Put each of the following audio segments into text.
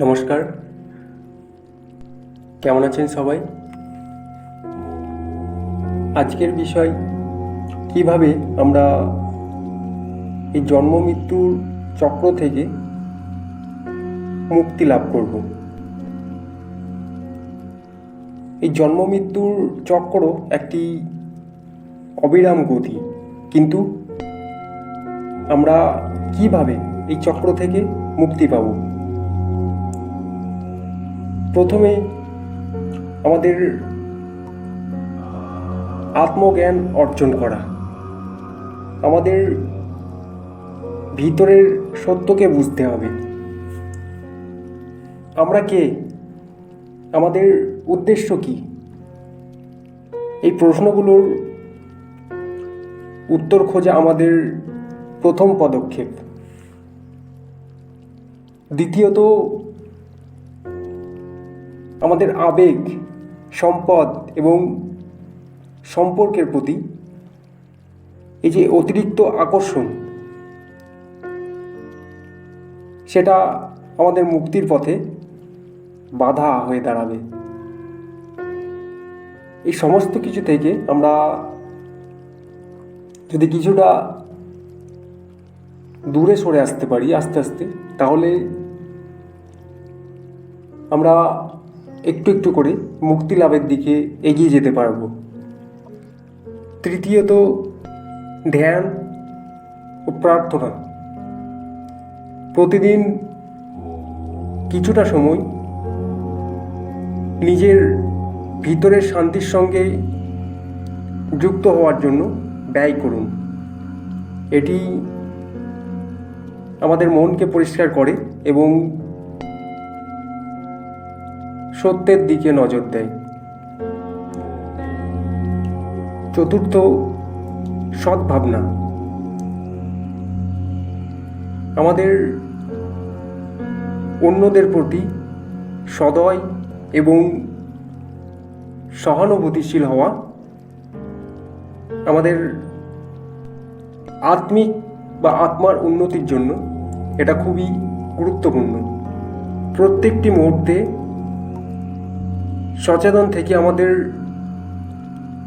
নমস্কার, কেমন আছেন সবাই? আজকের বিষয় কিভাবে আমরা এই জন্ম মৃত্যুর চক্র থেকে মুক্তি লাভ করব। এই জন্ম মৃত্যুর চক্র একটি অবিরাম গতি, কিন্তু আমরা কিভাবে এই চক্র থেকে মুক্তি পাব? প্রথমে আমাদের আত্মজ্ঞান অর্জন করা, আমাদের ভিতরের সত্যকে বুঝতে হবে। আমরা কে? আমাদের উদ্দেশ্য কি? এই প্রশ্নগুলোর উত্তর খোঁজা আমাদের প্রথম পদক্ষেপ। দ্বিতীয়ত, আমাদের আবেগ, সম্পদ এবং সম্পর্কের প্রতি এই যে অতিরিক্ত আকর্ষণ, সেটা আমাদের মুক্তির পথে বাধা হয়ে দাঁড়াবে। এই সমস্ত কিছু থেকে আমরা যদি কিছুটা দূরে সরে আসতে পারি আস্তে আস্তে, তাহলে আমরা একটু একটু করে মুক্তি লাভের দিকে এগিয়ে যেতে পারব। তৃতীয়ত, ধ্যান ও প্রার্থনা। প্রতিদিন কিছুটা সময় নিজের ভিতরের শান্তির সঙ্গে যুক্ত হওয়ার জন্য ব্যয় করুন। এটি আমাদের মনকে পরিষ্কার করে এবং সত্যের দিকে নজর দেয়। চতুর্থ, সদ্ভাবনা। আমাদের অন্যদের প্রতি সদয় এবং সহানুভূতিশীল হওয়া আমাদের আত্মিক বা আত্মার উন্নতির জন্য এটা খুবই গুরুত্বপূর্ণ। প্রত্যেকটি মুহূর্তে সচেতন থেকে আমাদের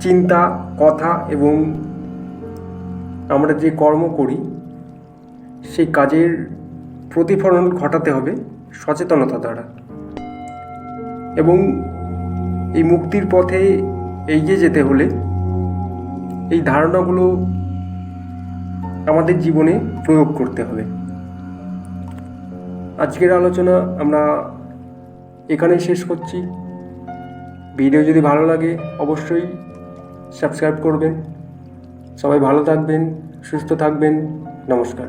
চিন্তা, কথা এবং আমরা যে কর্ম করি সেই কাজের প্রতিফলন ঘটাতে হবে সচেতনতা দ্বারা। এবং এই মুক্তির পথে এগিয়ে যেতে হলে এই ধারণাগুলো আমাদের জীবনে প্রয়োগ করতে হবে। আজকের আলোচনা আমরা এখানেই শেষ করছি। ভিডিও যদি ভালো লাগে অবশ্যই সাবস্ক্রাইব করবেন। সবাই ভালো থাকবেন, সুস্থ থাকবেন। নমস্কার।